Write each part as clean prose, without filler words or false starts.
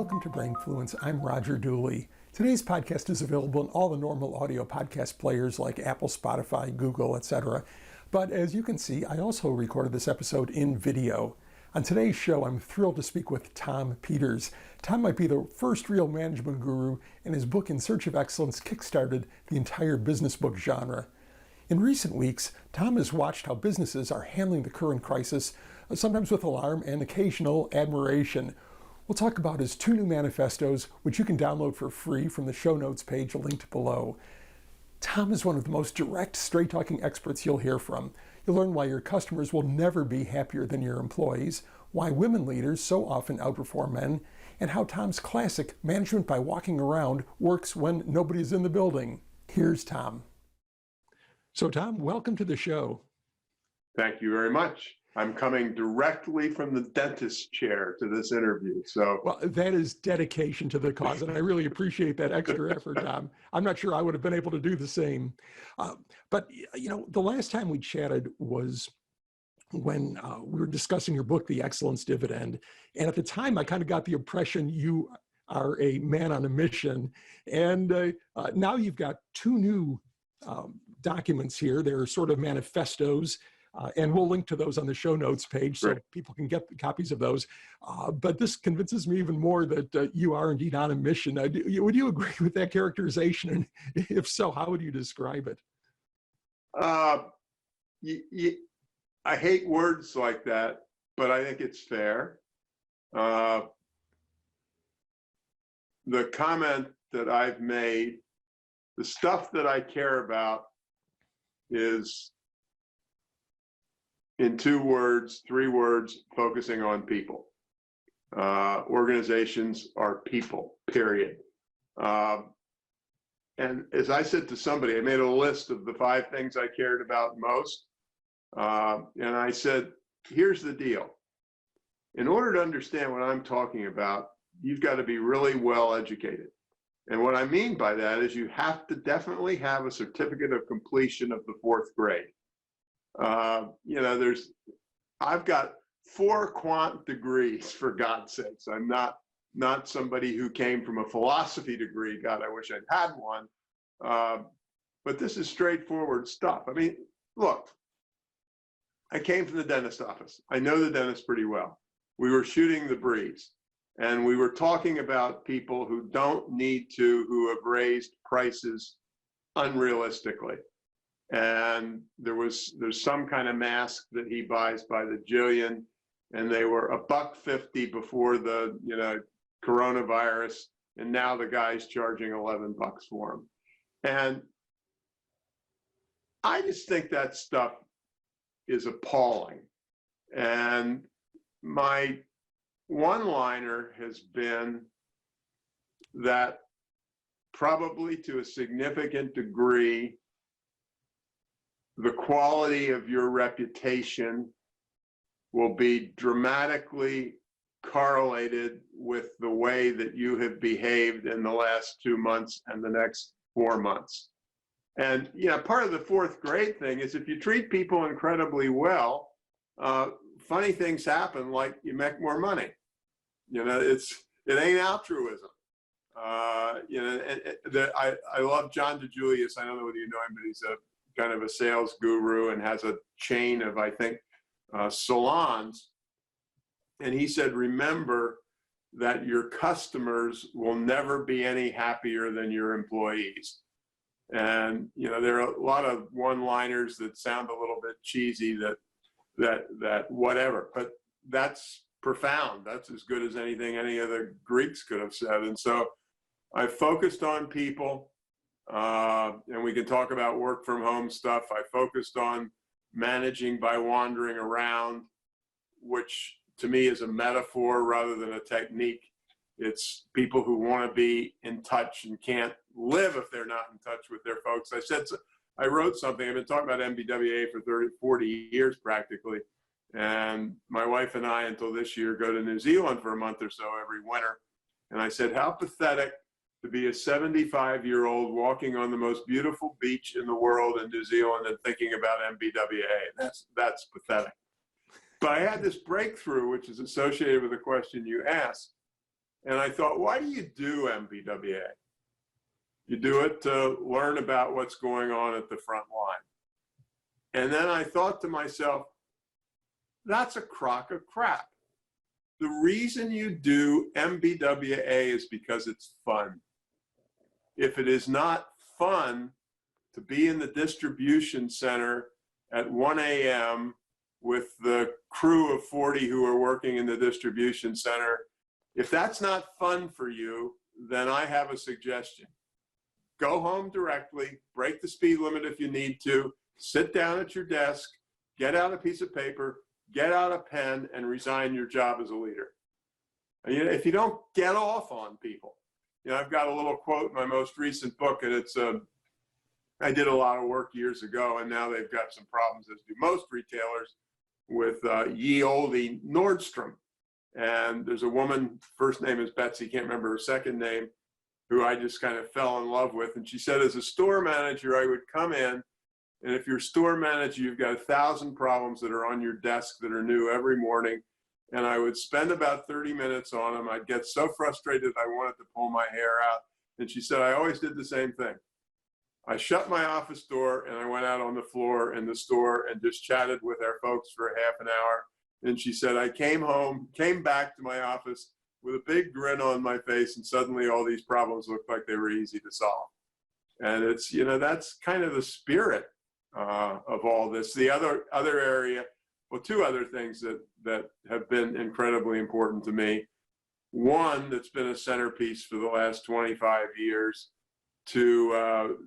Welcome to Brainfluence. I'm Roger Dooley. Today's podcast is available in all the normal audio podcast players like Apple, Spotify, Google, etc. But as you can see, I also recorded this episode in video. On today's show, I'm thrilled to speak with Tom Peters. Tom might be the first real management guru, and his book In Search of Excellence kickstarted the entire business book genre. In recent weeks, Tom has watched how businesses are handling the current crisis, sometimes with alarm and occasional admiration. We'll talk about his 2 new manifestos, which you can download for free from the show notes page linked below. Tom is one of the most direct, straight-talking experts you'll hear from. You'll learn why your customers will never be happier than your employees, why women leaders so often outperform men, and how Tom's classic management by walking around works when nobody's in the building. Here's Tom. So Tom, welcome to the show. Thank you very much. I'm coming directly from the dentist chair to this interview. Well, that is dedication to the cause, and I really appreciate that extra effort, Tom. I'm not sure I would have been able to do the same. But, you know, the last time we chatted was when we were discussing your book, The Excellence Dividend. And at the time, I kind of got the impression you are a man on a mission. And now you've got 2 new documents here. They're sort of manifestos. And we'll link to those on the show notes page so people can get copies of those. But this convinces me even more that you are indeed on a mission. Would you agree with that characterization? And if so, how would you describe it? I hate words like that, but I think it's fair. The comment that I've made, the stuff that I care about is, in 2 words, 3 words, focusing on people. Organizations are people, period. And as I said to somebody, I made a list of the 5 things I cared about most. And I said, here's the deal. In order to understand what I'm talking about, you've got to be really well educated. And what I mean by that is you have to definitely have a certificate of completion of the 4th grade. You know, I've got 4 quant degrees, for God's sakes. I'm not somebody who came from a philosophy degree. God, I wish I'd had one. But this is straightforward stuff. I mean, look, I came from the dentist office. I know the dentist pretty well. We were shooting the breeze, and we were talking about people who don't need to, who have raised prices unrealistically. And there's some kind of mask that he buys by the jillion, and they were $1.50 before the coronavirus, and now the guy's charging $11 for them. And I just think that stuff is appalling. And my one-liner has been that probably to a significant degree, the quality of your reputation will be dramatically correlated with the way that you have behaved in the last 2 months and the next 4 months. And part of the 4th grade thing is if you treat people incredibly well, funny things happen, like you make more money. It ain't altruism. I love John DeJulius. I don't know whether you know him, but he's a kind of a sales guru and has a chain of, I think, salons. And he said, remember that your customers will never be any happier than your employees. And, there are a lot of one-liners that sound a little bit cheesy that whatever, but that's profound. That's as good as anything any of the Greeks could have said. And so I focused on people. And we can talk about work from home stuff. I focused on managing by wandering around, which to me is a metaphor rather than a technique. It's people who want to be in touch and can't live if they're not in touch with their folks. I wrote something. I've been talking about MBWA for 40 years practically. And my wife and I, until this year, go to New Zealand for a month or so every winter. And I said, how pathetic to be a 75-year-old walking on the most beautiful beach in the world in New Zealand and thinking about MBWA. That's pathetic. But I had this breakthrough, which is associated with the question you asked. And I thought, why do you do MBWA? You do it to learn about what's going on at the front line. And then I thought to myself, that's a crock of crap. The reason you do MBWA is because it's fun. If it is not fun to be in the distribution center at 1 a.m. with the crew of 40 who are working in the distribution center, if that's not fun for you, then I have a suggestion. Go home directly, break the speed limit if you need to, sit down at your desk, get out a piece of paper, get out a pen, and resign your job as a leader. And, if you don't get off on people, I've got a little quote in my most recent book, and it's I did a lot of work years ago, and now they've got some problems, as do most retailers, with ye olde Nordstrom. And there's a woman, first name is Betsy, can't remember her second name, who I just kind of fell in love with. And she said, as a store manager, I would come in, and if you're a store manager, you've got 1,000 problems that are on your desk that are new every morning. And I would spend about 30 minutes on them. I'd get so frustrated I wanted to pull my hair out. And she said, I always did the same thing. I shut my office door and I went out on the floor in the store and just chatted with our folks for half an hour. And she said, I came back to my office with a big grin on my face, and suddenly all these problems looked like they were easy to solve. And it's, that's kind of the spirit of all this. The other area, well, two other things that have been incredibly important to me. One that's been a centerpiece for the last 25 years, to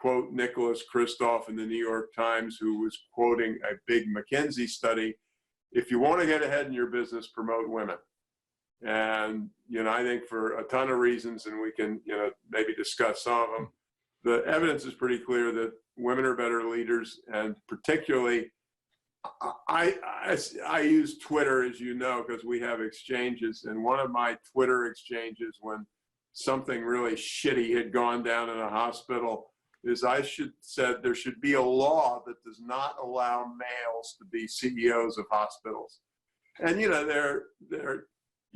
quote Nicholas Kristof in the New York Times, who was quoting a big McKinsey study, if you want to get ahead in your business, promote women. And, I think for a ton of reasons, and we can, maybe discuss some of them, the evidence is pretty clear that women are better leaders. And particularly, I use Twitter, as you know, because we have exchanges. And one of my Twitter exchanges, when something really shitty had gone down in a hospital, is I said there should be a law that does not allow males to be CEOs of hospitals. And you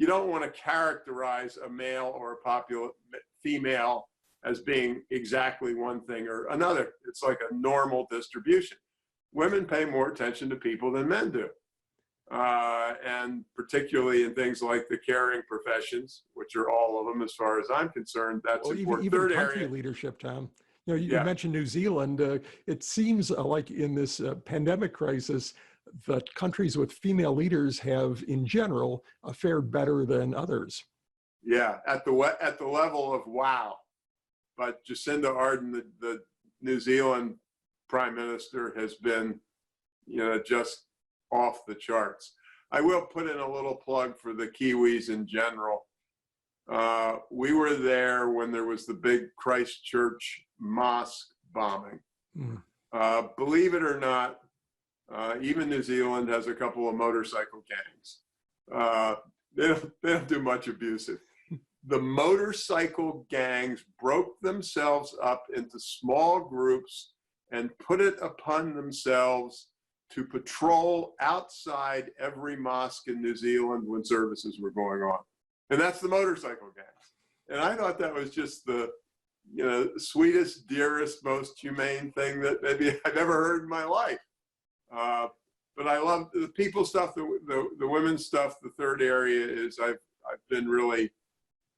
don't want to characterize a male or a female as being exactly one thing or another. It's like a normal distribution. Women pay more attention to people than men do. And particularly in things like the caring professions, which are all of them as far as I'm concerned, that's important. Even Third country area. leadership, Tom. You mentioned New Zealand. It seems like in this pandemic crisis, the countries with female leaders have, in general, fared better than others. Yeah, at the level of wow. But Jacinda Ardern, the New Zealand Prime Minister, has been, just off the charts. I will put in a little plug for the Kiwis in general. We were there when there was the big Christchurch mosque bombing. Believe it or not, even New Zealand has a couple of motorcycle gangs. They don't do much abusive. The motorcycle gangs broke themselves up into small groups and put it upon themselves to patrol outside every mosque in New Zealand when services were going on. And that's the motorcycle gangs. And I thought that was just the, sweetest, dearest, most humane thing that maybe I've ever heard in my life. But I love the people stuff, the women's stuff. The third area is I've been really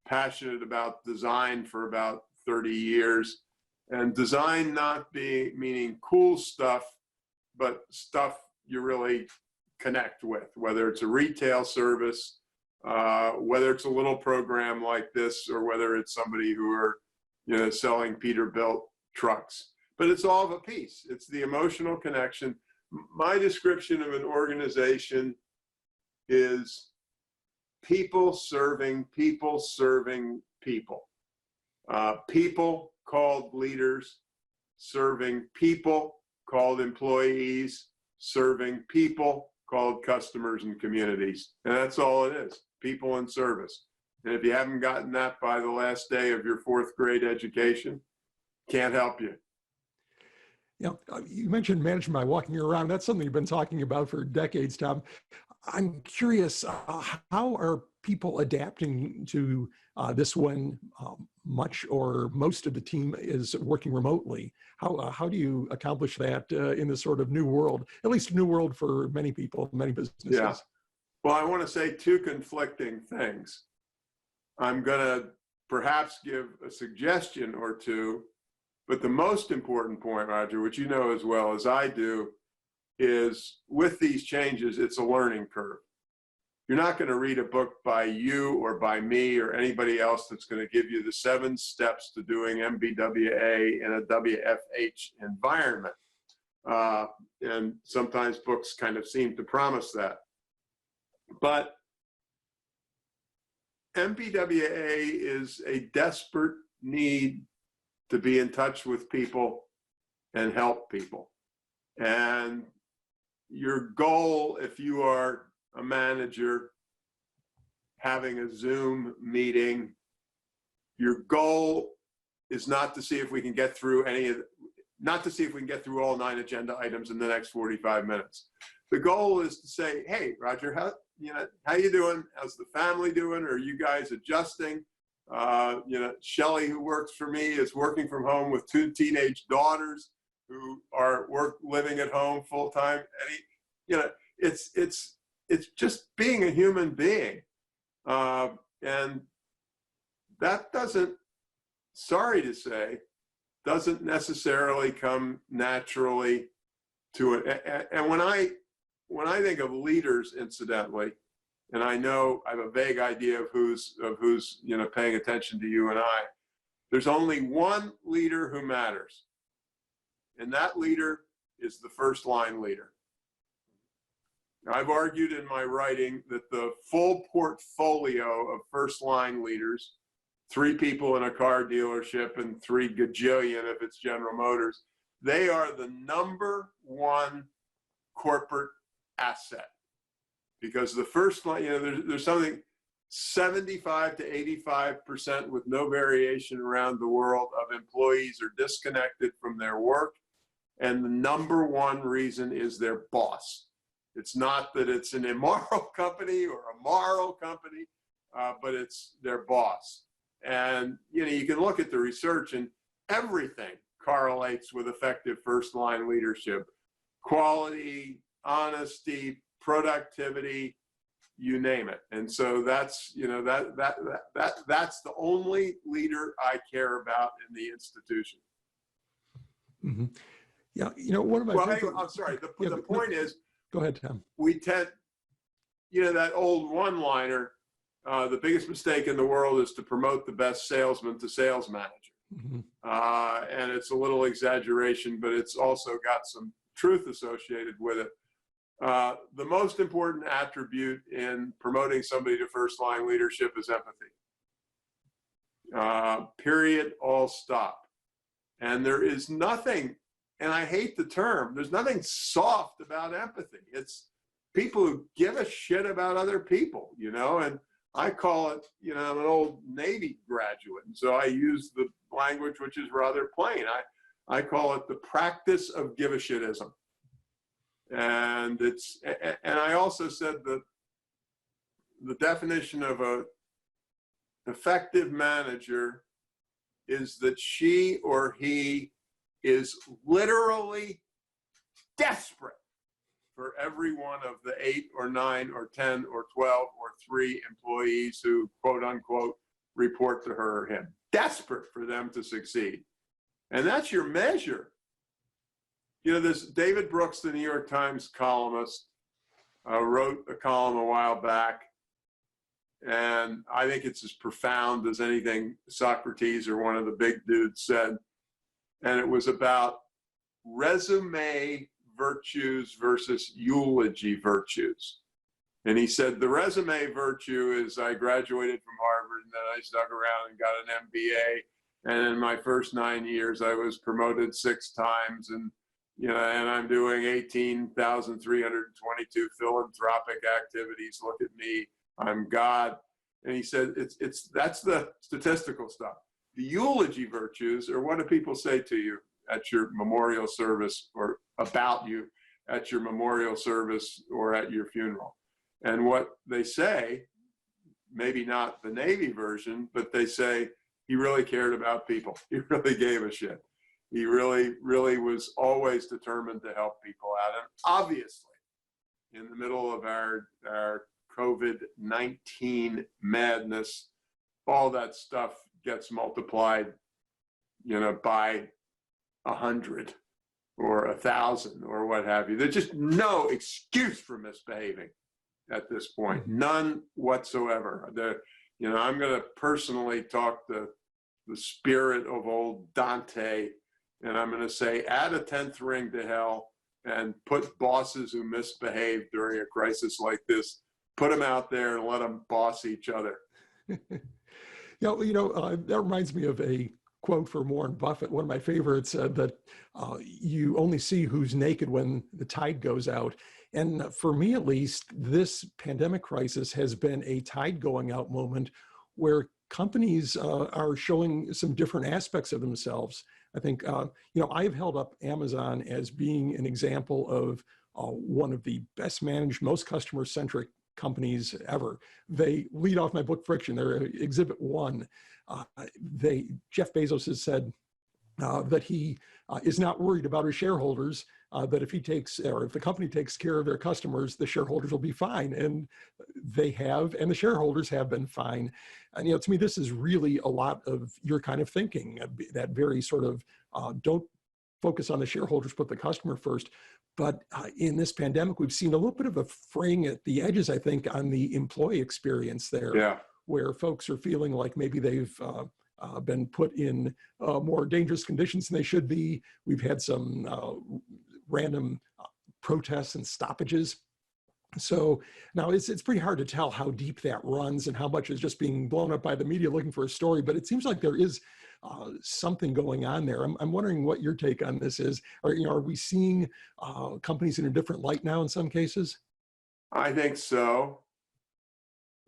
passionate about design for about 30 years. And design not meaning cool stuff, but stuff you really connect with, whether it's a retail service, whether it's a little program like this, or whether it's somebody who are, selling Peterbilt trucks. But it's all of a piece. It's the emotional connection. My description of an organization is people serving people serving people. People called leaders, serving people called employees, serving people called customers and communities. And that's all it is, people and service. And if you haven't gotten that by the last day of your fourth grade education, can't help you. You mentioned management by walking around. That's something you've been talking about for decades, Tom. I'm curious, how are people adapting to this when much or most of the team is working remotely? How do you accomplish that in this sort of new world, at least a new world for many people, many businesses? Yeah. Well, I want to say two conflicting things. I'm going to perhaps give a suggestion or two, but the most important point, Roger, which you know as well as I do, is with these changes, it's a learning curve. You're not going to read a book by you or by me or anybody else that's going to give you the 7 steps to doing MBWA in a WFH environment. And sometimes books kind of seem to promise that. But MBWA is a desperate need to be in touch with people and help people. And your goal, if you are a manager having a Zoom meeting, your goal is not to see if we can get through all 9 agenda items in the next 45 minutes. The goal is to say, hey, Roger, how you doing? How's the family doing? Are you guys adjusting? Shelley, who works for me, is working from home with 2 teenage daughters who are living at home full time. And it's just being a human being, and that sorry to say, doesn't necessarily come naturally to it. And when I think of leaders, incidentally, and I know I have a vague idea of who's paying attention to you and I, there's only one leader who matters, and that leader is the first line leader. I've argued in my writing that the full portfolio of first line leaders, 3 people in a car dealership and 3 gajillion if it's General Motors, they are the #1 corporate asset. Because the first line, there's something 75 to 85% with no variation around the world of employees are disconnected from their work. And the #1 reason is their boss. It's not that it's an immoral company or a moral company, but it's their boss. And you can look at the research, and everything correlates with effective first line leadership: quality, honesty, productivity, you name it. And so that's that's the only leader I care about in the institution. Mm-hmm. Yeah, one of my I'm sorry. The point is. Go ahead, Tom. We tend, that old one-liner, the biggest mistake in the world is to promote the best salesman to sales manager. Mm-hmm. And it's a little exaggeration, but it's also got some truth associated with it. The most important attribute in promoting somebody to first-line leadership is empathy. Period, all stop. And there is nothing, and I hate the term, there's nothing soft about empathy. It's people who give a shit about other people, and I call it, I'm an old Navy graduate, and so I use the language which is rather plain. I call it the practice of give-a-shitism. And I also said that the definition of a effective manager is that she or he is literally desperate for every one of the 8 or 9 or 10 or 12 or 3 employees who, quote unquote, report to her or him. Desperate for them to succeed. And that's your measure. This David Brooks, the New York Times columnist, wrote a column a while back, and I think it's as profound as anything Socrates or one of the big dudes said. And it was about resume virtues versus eulogy virtues. And he said, the resume virtue is I graduated from Harvard, and then I stuck around and got an MBA. And in my first 9 years, I was promoted 6 times. And I'm doing 18,322 philanthropic activities. Look at me, I'm God. And he said, that's the statistical stuff. The eulogy virtues are what do people say to you at your memorial service, or about you at your memorial service or at your funeral. And what they say, maybe not the Navy version, but they say he really cared about people. He really gave a shit. He really, really was always determined to help people out. And obviously, in the middle of our COVID-19 madness, all that stuff gets multiplied, by 100 or 1,000 or what have you. There's just no excuse for misbehaving at this point, none whatsoever. I'm going to personally talk to the spirit of old Dante, and I'm going to say, add a 10th ring to hell and put bosses who misbehave during a crisis like this, put them out there and let them boss each other. That reminds me of a quote from Warren Buffett, one of my favorites, that you only see who's naked when the tide goes out. And for me, at least, this pandemic crisis has been a tide going out moment where companies are showing some different aspects of themselves. I think, I've held up Amazon as being an example of one of the best managed, most customer-centric companies ever. They lead off my book Friction. They're exhibit one. Jeff Bezos has said that he is not worried about his shareholders, that if the company takes care of their customers, the shareholders will be fine. And they have, and the shareholders have been fine. And, to me, this is really a lot of your kind of thinking, that very sort of don't focus on the shareholders, put the customer first. But in this pandemic, we've seen a little bit of a fraying at the edges, I think, on the employee experience there, where folks are feeling like maybe they've been put in more dangerous conditions than they should be. We've had some random protests and stoppages. So now it's pretty hard to tell how deep that runs and how much is just being blown up by the media looking for a story, but it seems like there is something going on there. I'm wondering what your take on this is. Are we seeing companies in a different light now in some cases? I think so.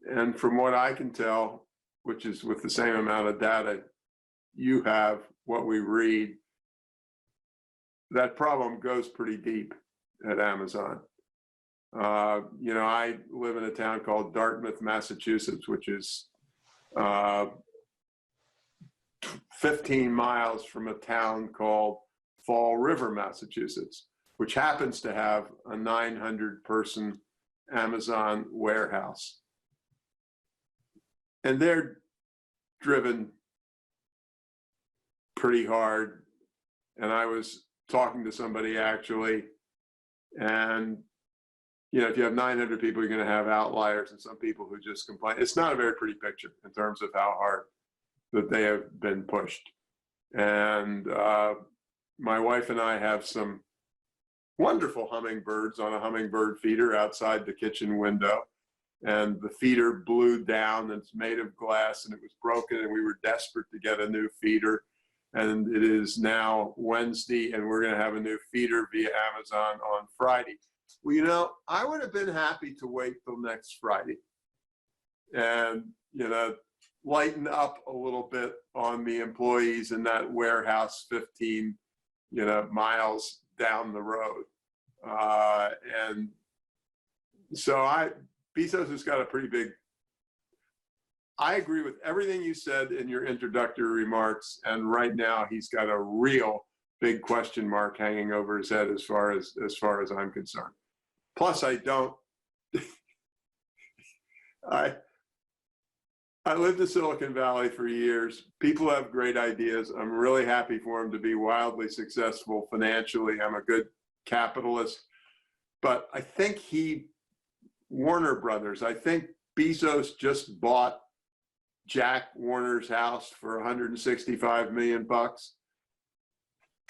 And from what I can tell, which is with the same amount of data you have, what we read, that problem goes pretty deep at Amazon. I live in a town called Dartmouth, Massachusetts, which is 15 miles from a town called Fall River, Massachusetts, which happens to have a 900-person Amazon warehouse. And they're driven pretty hard. And I was talking to somebody actually, and if you have 900 people, you're going to have outliers and some people who just complain. It's not a very pretty picture in terms of how hard that they have been pushed. And my wife and I have some wonderful hummingbirds on a hummingbird feeder outside the kitchen window. And the feeder blew down, and it's made of glass, and it was broken, and we were desperate to get a new feeder. And it is now Wednesday, and we're going to have a new feeder via Amazon on Friday. Well, I would have been happy to wait till next Friday and, lighten up a little bit on the employees in that warehouse 15, miles down the road. And so Bezos has got a pretty big, I agree with everything you said in your introductory remarks. And right now he's got a real big question mark hanging over his head as far as I'm concerned. Plus I lived in Silicon Valley for years. People have great ideas. I'm really happy for him to be wildly successful financially. I'm a good capitalist. But I think Warner Brothers, I think Bezos just bought Jack Warner's house for $165 million.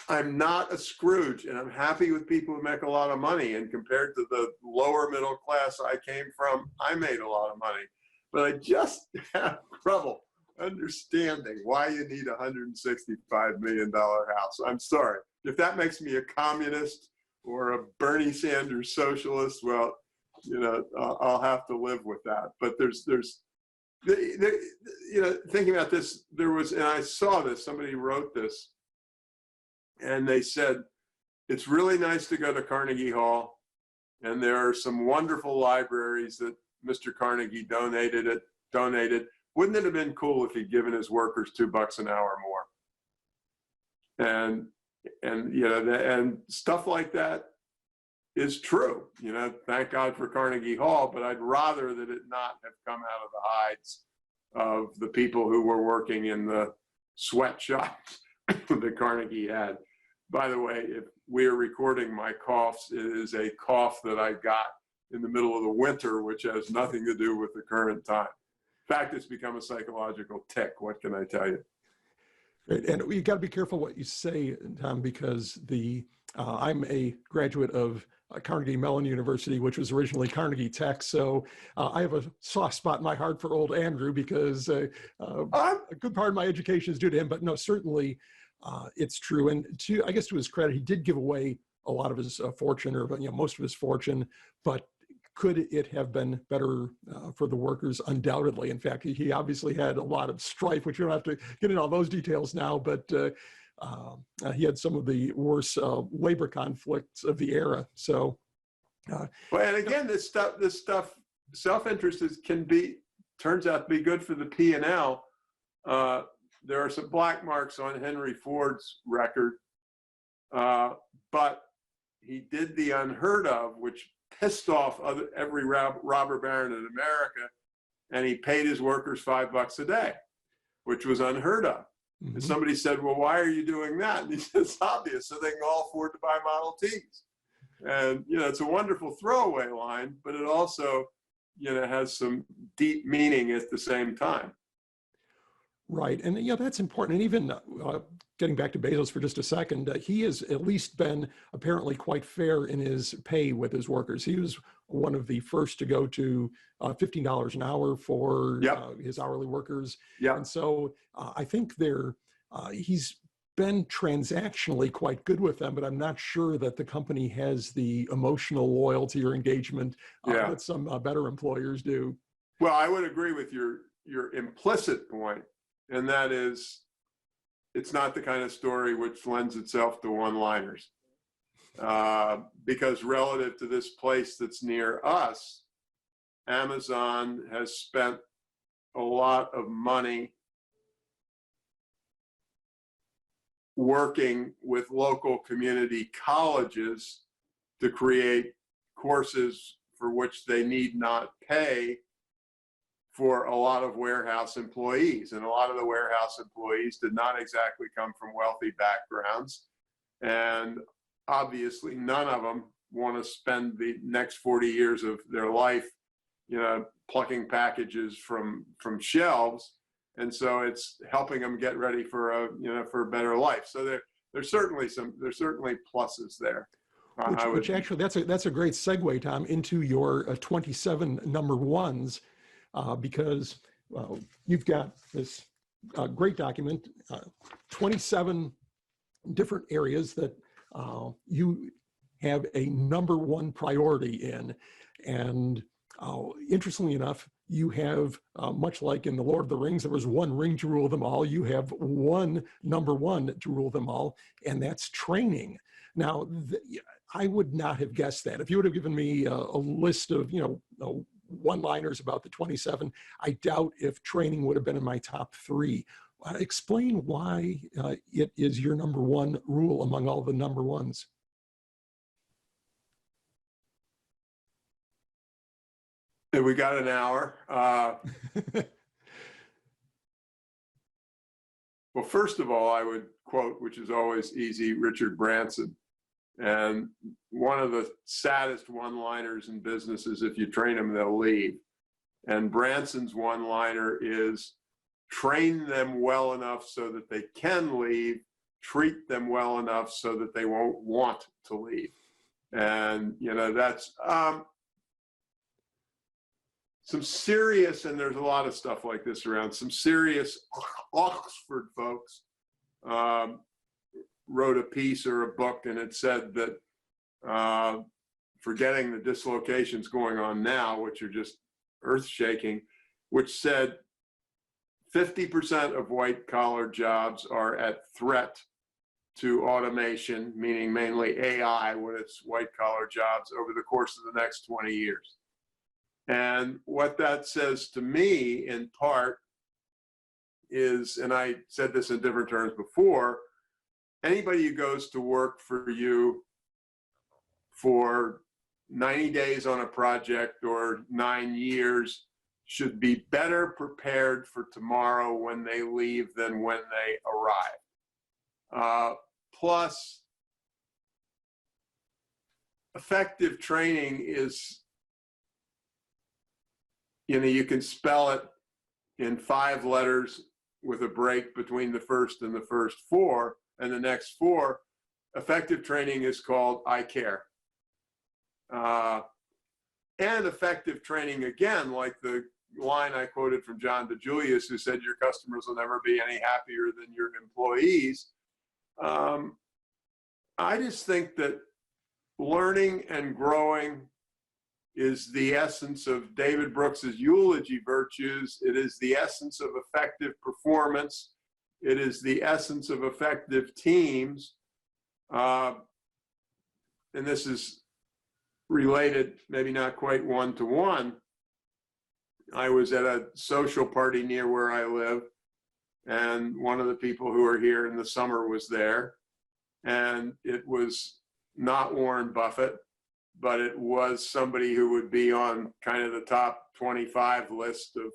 I'm not a Scrooge, and I'm happy with people who make a lot of money. And compared to the lower middle class I came from, I made a lot of money. But I just have trouble understanding why you need a $165 million house. I'm sorry. If that makes me a communist or a Bernie Sanders socialist, well, I'll have to live with that. But thinking about this, and I saw this, somebody wrote this, and they said, it's really nice to go to Carnegie Hall, and there are some wonderful libraries that Mr. Carnegie donated at donated. Wouldn't it have been cool if he'd given his workers $2 an hour more? And and stuff like that is true. Thank God for Carnegie Hall, but I'd rather that it not have come out of the hides of the people who were working in the sweatshops that Carnegie had. By the way, if we're recording my coughs, it is a cough that I got in the middle of the winter, which has nothing to do with the current time. In fact, it's become a psychological tick. What can I tell you? Great. And you got to be careful what you say, Tom, because I'm a graduate of Carnegie Mellon University, which was originally Carnegie Tech. So I have a soft spot in my heart for old Andrew because a good part of my education is due to him. But no, certainly it's true. And I guess to his credit, he did give away a lot of his fortune, or most of his fortune. But could it have been better for the workers? Undoubtedly. In fact, he obviously had a lot of strife, which we don't have to get into all those details now, but he had some of the worst labor conflicts of the era. So, well, and again, this stuff, self-interest turns out to be good for the P&L. There are some black marks on Henry Ford's record, but he did the unheard of, which pissed off every robber baron in America, and he paid his workers $5 a day, which was unheard of. Mm-hmm. And somebody said, well, why are you doing that? And he said, it's obvious, so they can all afford to buy Model Ts. And, it's a wonderful throwaway line, but it also, has some deep meaning at the same time. Right. And, that's important. And even getting back to Bezos for just a second, he has at least been apparently quite fair in his pay with his workers. He was one of the first to go to $15 an hour for his hourly workers. Yep. And so I think he's been transactionally quite good with them, but I'm not sure that the company has the emotional loyalty or engagement that some better employers do. Well, I would agree with your implicit point. And that is, it's not the kind of story which lends itself to one-liners. Because relative to this place that's near us, Amazon has spent a lot of money working with local community colleges to create courses for which they need not pay for a lot of warehouse employees. And a lot of the warehouse employees did not exactly come from wealthy backgrounds. And obviously none of them want to spend the next 40 years of their life, plucking packages from shelves. And so it's helping them get ready for a better life. So there's certainly pluses there. Which actually, that's a great segue, Tom, into your 27 number ones. Because you've got this great document, 27 different areas that you have a number one priority in. And interestingly enough, you have, much like in The Lord of the Rings, there was one ring to rule them all. You have one number one to rule them all, and that's training. Now, I would not have guessed that. If you would have given me a list of, one-liners about the 27, I doubt if training would have been in my top 3. Explain why it is your number one rule among all the number ones. We got an hour. Well, first of all, I would quote, which is always easy, Richard Branson. And one of the saddest one-liners in business is, if you train them, they'll leave. And Branson's one-liner is, train them well enough so that they can leave, treat them well enough so that they won't want to leave. And, that's some serious, and there's a lot of stuff like this around, some serious Oxford folks wrote a piece or a book, and it said that, forgetting the dislocations going on now, which are just earth-shaking, which said 50% of white-collar jobs are at threat to automation, meaning mainly AI, when it's white-collar jobs, over the course of the next 20 years. And what that says to me in part is, and I said this in different terms before, anybody who goes to work for you for 90 days on a project or 9 years should be better prepared for tomorrow when they leave than when they arrive. Plus, effective training is, you can spell it in 5 letters with a break between the first and the first 4, and the next 4. Effective training is called I care. And effective training, again, like the line I quoted from John DeJulius, who said your customers will never be any happier than your employees. I just think that learning and growing is the essence of David Brooks's eulogy virtues. It is the essence of effective performance. It is the essence of effective teams. And this is related, maybe not quite one-to-one. I was at a social party near where I live, and one of the people who are here in the summer was there. And it was not Warren Buffett, but it was somebody who would be on kind of the top 25 list of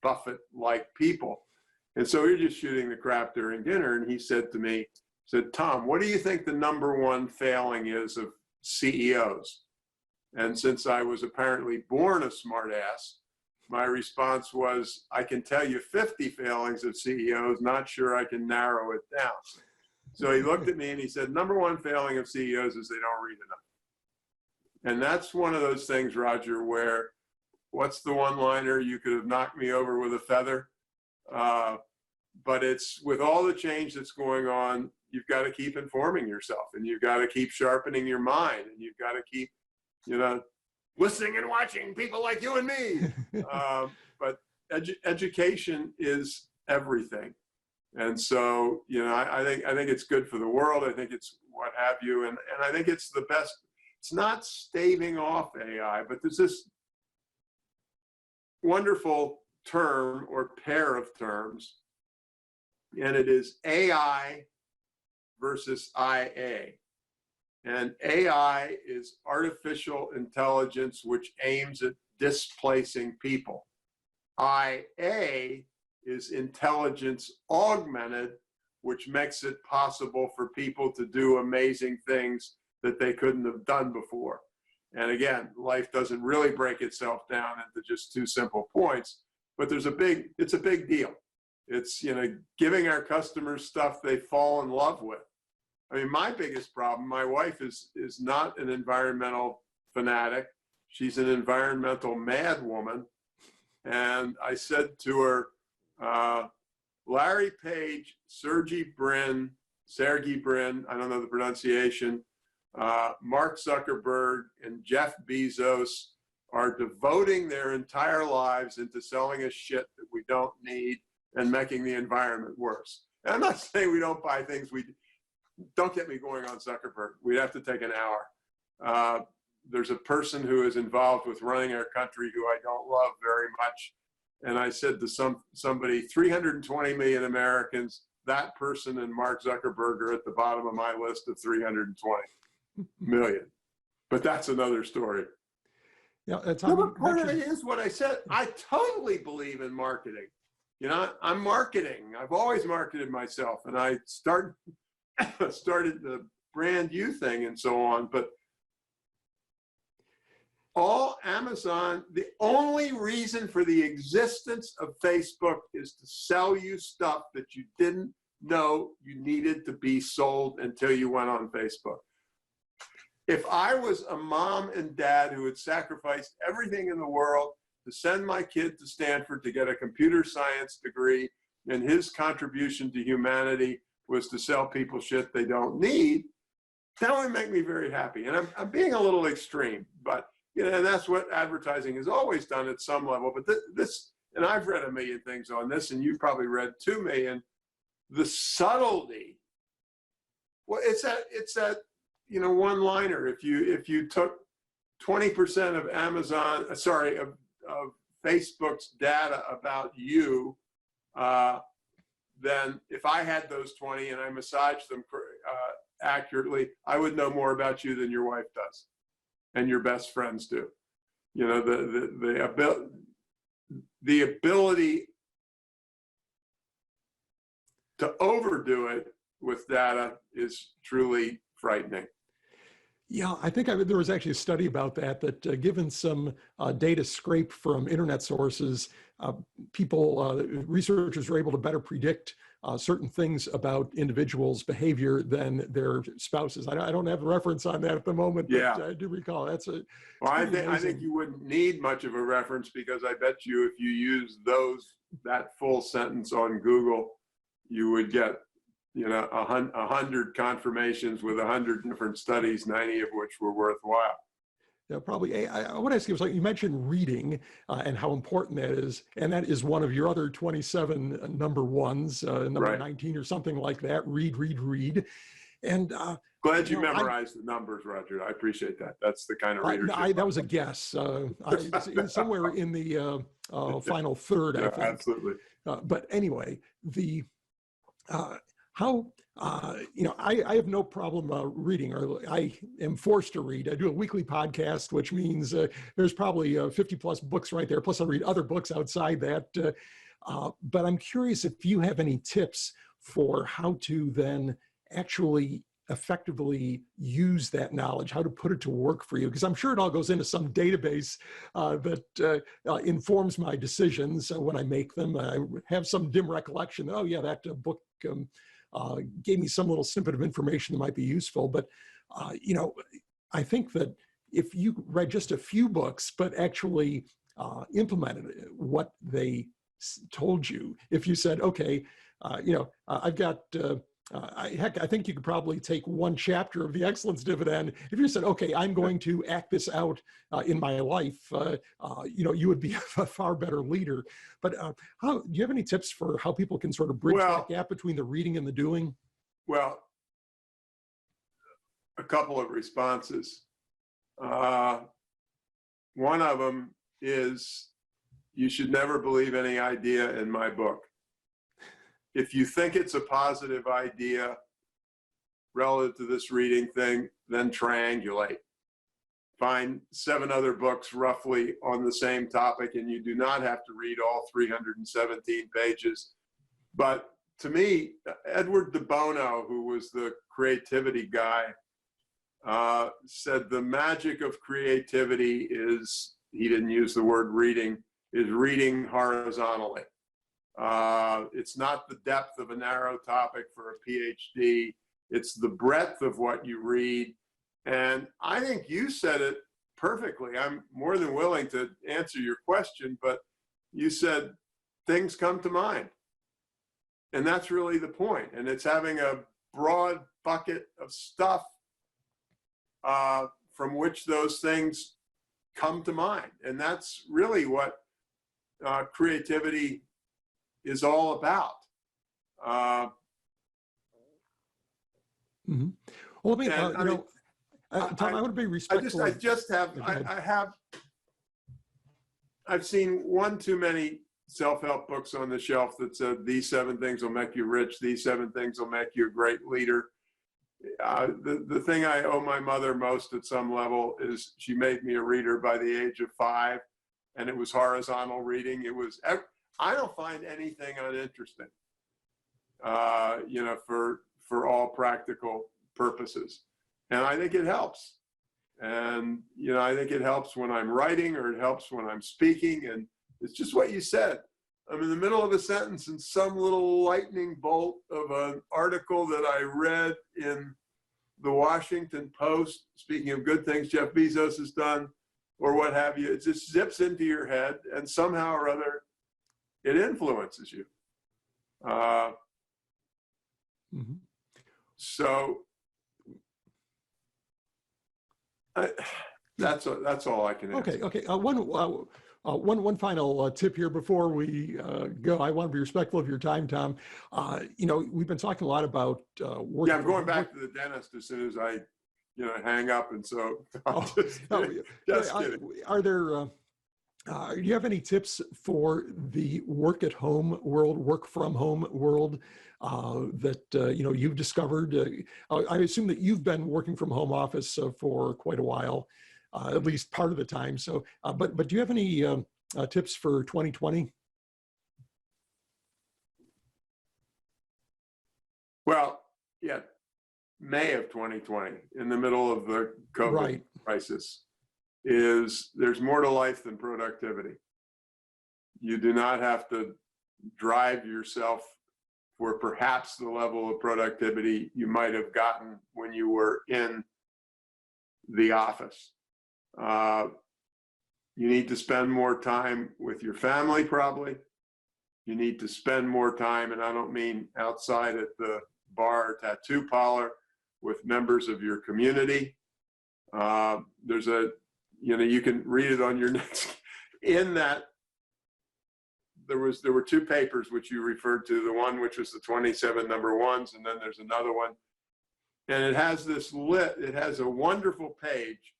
Buffett-like people. And so we were just shooting the crap during dinner, and he said to me, Tom, what do you think the #1 failing is of CEOs? And since I was apparently born a smartass, my response was, I can tell you 50 failings of CEOs, not sure I can narrow it down. So he looked at me and he said, #1 failing of CEOs is they don't read enough. And that's one of those things, Roger, where what's the one-liner? You could have knocked me over with a feather. But it's with all the change that's going on, you've got to keep informing yourself, and you've got to keep sharpening your mind, and you've got to keep, listening and watching people like you and me. But education is everything. And so, I think it's good for the world. I think it's what have you. And I think it's the best. It's not staving off AI, but there's this wonderful term or pair of terms, and it is AI versus IA. And AI is artificial intelligence, which aims at displacing people. IA is intelligence augmented, which makes it possible for people to do amazing things that they couldn't have done before. And again, life doesn't really break itself down into just 2 simple points, but it's a big deal. It's, giving our customers stuff they fall in love with. I mean, my biggest problem, my wife is not an environmental fanatic. She's an environmental mad woman. And I said to her, Larry Page, Sergey Brin, I don't know the pronunciation, Mark Zuckerberg and Jeff Bezos are devoting their entire lives into selling us shit that we don't need and making the environment worse. And I'm not saying we don't buy things don't get me going on Zuckerberg. We'd have to take an hour. There's a person who is involved with running our country who I don't love very much. And I said to somebody, 320 million Americans, that person and Mark Zuckerberg are at the bottom of my list of 320 million. But that's another story. Yeah, part of it is what I said. I totally believe in marketing. I'm marketing. I've always marketed myself, and I started the brand you thing and so on. But all Amazon, the only reason for the existence of Facebook is to sell you stuff that you didn't know you needed to be sold until you went on Facebook. If I was a mom and dad who had sacrificed everything in the world to send my kid to Stanford to get a computer science degree, and his contribution to humanity was to sell people shit they don't need, that would make me very happy. And I'm being a little extreme, but and that's what advertising has always done at some level. But this, and I've read 1 million things on this, and you've probably read 2 million. The subtlety. Well, it's that one-liner. If you took 20% of of Facebook's data about you than if I had those 20 and I massaged them accurately, I would know more about you than your wife does and your best friends do. You know, the ability to overdo it with data is truly frightening. Yeah, I think there was actually a study about that given some data scraped from internet sources, researchers were able to better predict certain things about individuals' behavior than their spouses. I don't have a reference on that at the moment, but Yeah. I do recall that's a. Well, I think you wouldn't need much of a reference, because I bet you if you use that full sentence on Google, you would get 100 confirmations with 100 different studies, 90 of which were worthwhile. Yeah, probably. I want to ask you, you mentioned reading and how important that is, and that is one of your other 27 number ones, number Right. 19 or something like that. Read. And glad you memorized the numbers, Roger. I appreciate that. That's the kind of readership. That was a guess. Somewhere in the final third, yeah, I think. Absolutely. But anyway, I have no problem reading, or I am forced to read. I do a weekly podcast, which means there's probably 50 plus books right there. Plus I read other books outside that. But I'm curious if you have any tips for how to then actually effectively use that knowledge, how to put it to work for you, because I'm sure it all goes into some database that informs my decisions when I make them. I have some dim recollection that, oh yeah, that book gave me some little snippet of information that might be useful. But, I think that if you read just a few books, but actually implemented what they told you, if you said, okay, I've got, I think you could probably take one chapter of the excellence dividend. If you said, okay, I'm going to act this out in my life, you would be a far better leader. But do you have any tips for how people can sort of bridge that gap between the reading and the doing? Well, a couple of responses. One of them is, you should never believe any idea in my book. If you think it's a positive idea relative to this reading thing, then triangulate. Find 7 other books roughly on the same topic, and you do not have to read all 317 pages. But to me, Edward de Bono, who was the creativity guy, said the magic of creativity is, he didn't use the word reading, is reading horizontally. It's not the depth of a narrow topic for a PhD. It's the breadth of what you read. And I think you said it perfectly. I'm more than willing to answer your question, but you said things come to mind. And that's really the point. And it's having a broad bucket of stuff from which those things come to mind. And that's really what creativity is all about. Mm-hmm. Well, Tom, I want to be respectful. I've seen one too many self-help books on the shelf that said these 7 things will make you rich, these 7 things will make you a great leader. The thing I owe my mother most at some level is she made me a reader by the age of 5, and it was horizontal reading. I don't find anything uninteresting, for all practical purposes. And I think it helps. And, I think it helps when I'm writing, or it helps when I'm speaking. And it's just what you said. I'm in the middle of a sentence and some little lightning bolt of an article that I read in the Washington Post, speaking of good things Jeff Bezos has done, or what have you, it just zips into your head, and somehow or other, it influences you. Mm-hmm. So that's all I can answer. Okay. One final tip here before we go. I want to be respectful of your time, Tom. We've been talking a lot about work. Yeah, I'm going back to the dentist as soon as I, hang up, and so. Just kidding. Are there? Do you have any tips for the work at home world, work from home world that you've discovered? I assume that you've been working from home office for quite a while, at least part of the time. So, but do you have any tips for 2020? Well, yeah, May of 2020, in the middle of the COVID crisis, there's more to life than productivity. You do not have to drive yourself for perhaps the level of productivity you might have gotten when you were in the office. You need to spend more time with your family, probably. You need to spend more time, and I don't mean outside at the bar or tattoo parlor, with members of your community. There's you can read it on your next, in that there were two papers which you referred to, the one which was the 27 number ones, and then there's another one. And it has it has a wonderful page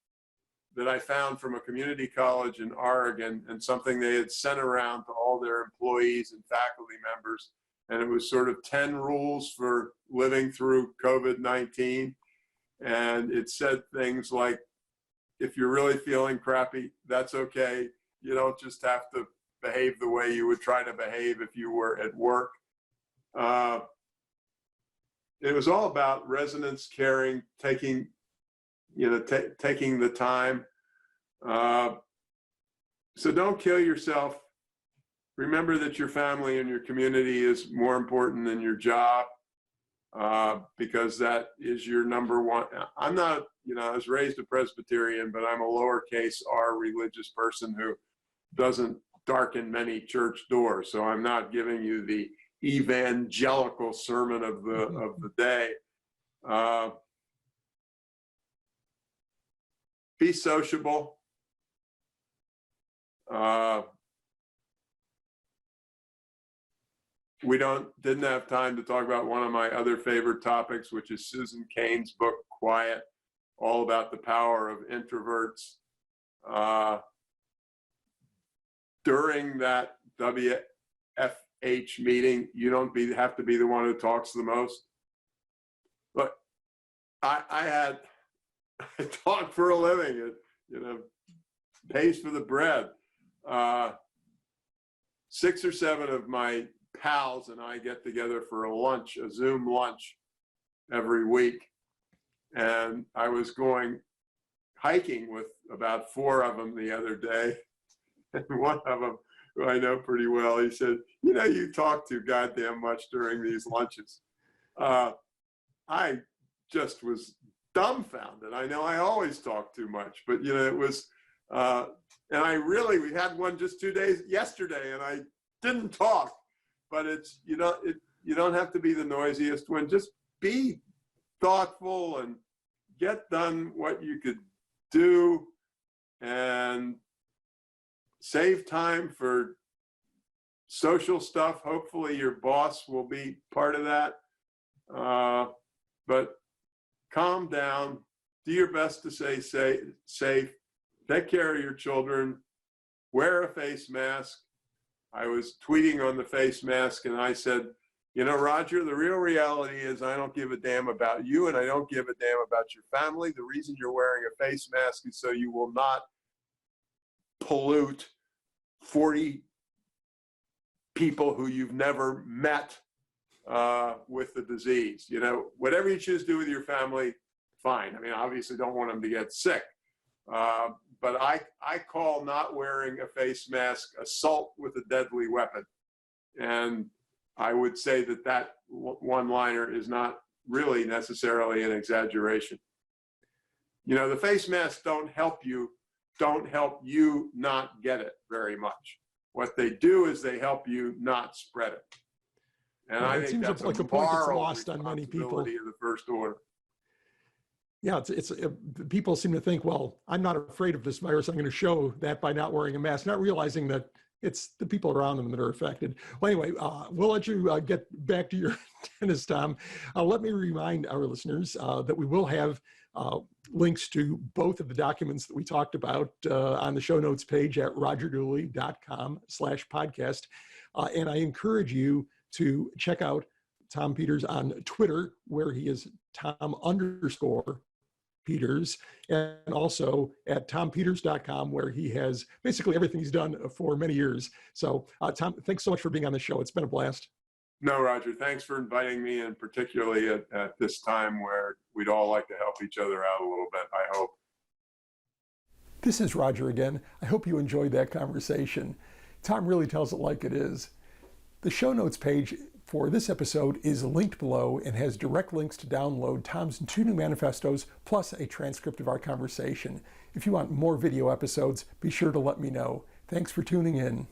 that I found from a community college in Oregon, and something they had sent around to all their employees and faculty members. And it was sort of 10 rules for living through COVID-19. And it said things like, if you're really feeling crappy, that's okay. You don't just have to behave the way you would try to behave if you were at work. It was all about resonance, caring, taking the time. So don't kill yourself. Remember that your family and your community is more important than your job, because that is your number one. I'm not, I was raised a Presbyterian, but I'm a lowercase r religious person who doesn't darken many church doors. So I'm not giving you the evangelical sermon of the day. Be sociable. We didn't have time to talk about one of my other favorite topics, which is Susan Cain's book, Quiet, all about the power of introverts. During that WFH meeting, you don't have to be the one who talks the most. But I talk for a living. It pays for the bread. 6 or 7 of my pals and I get together for a Zoom lunch every week. And I was going hiking with about 4 of them the other day. And one of them, who I know pretty well, he said, you talk too goddamn much during these lunches. I just was dumbfounded. I know I always talk too much, but it was, and we had one just 2 days yesterday, and I didn't talk. But it's, you don't have to be the noisiest one. Just be thoughtful and get done what you could do, and save time for social stuff. Hopefully your boss will be part of that. But calm down, do your best to stay safe, take care of your children, wear a face mask. I was tweeting on the face mask, and I said, Roger, the real reality is I don't give a damn about you, and I don't give a damn about your family. The reason you're wearing a face mask is so you will not pollute 40 people who you've never met with the disease. Whatever you choose to do with your family, fine. I mean, obviously don't want them to get sick. But I call not wearing a face mask assault with a deadly weapon. And I would say that one-liner is not really necessarily an exaggeration. The face masks don't help you not get it very much. What they do is they help you not spread it. And I think that's like a point that's lost on many people. Of the first order. Yeah, people seem to think, well, I'm not afraid of this virus. I'm going to show that by not wearing a mask, not realizing that it's the people around them that are affected. Well, anyway, we'll let you get back to your tennis, Tom. Let me remind our listeners that we will have links to both of the documents that we talked about on the show notes page at rogerdooley.com/podcast. And I encourage you to check out Tom Peters on Twitter, where he is Tom_Peters, and also at tompeters.com, where he has basically everything he's done for many years. So Tom, thanks so much for being on the show. It's been a blast. No, Roger, thanks for inviting me, and particularly at this time where we'd all like to help each other out a little bit, I hope. This is Roger again. I hope you enjoyed that conversation. Tom really tells it like it is. The show notes page for this episode is linked below and has direct links to download Tom's 2 new manifestos plus a transcript of our conversation. If you want more video episodes, be sure to let me know. Thanks for tuning in.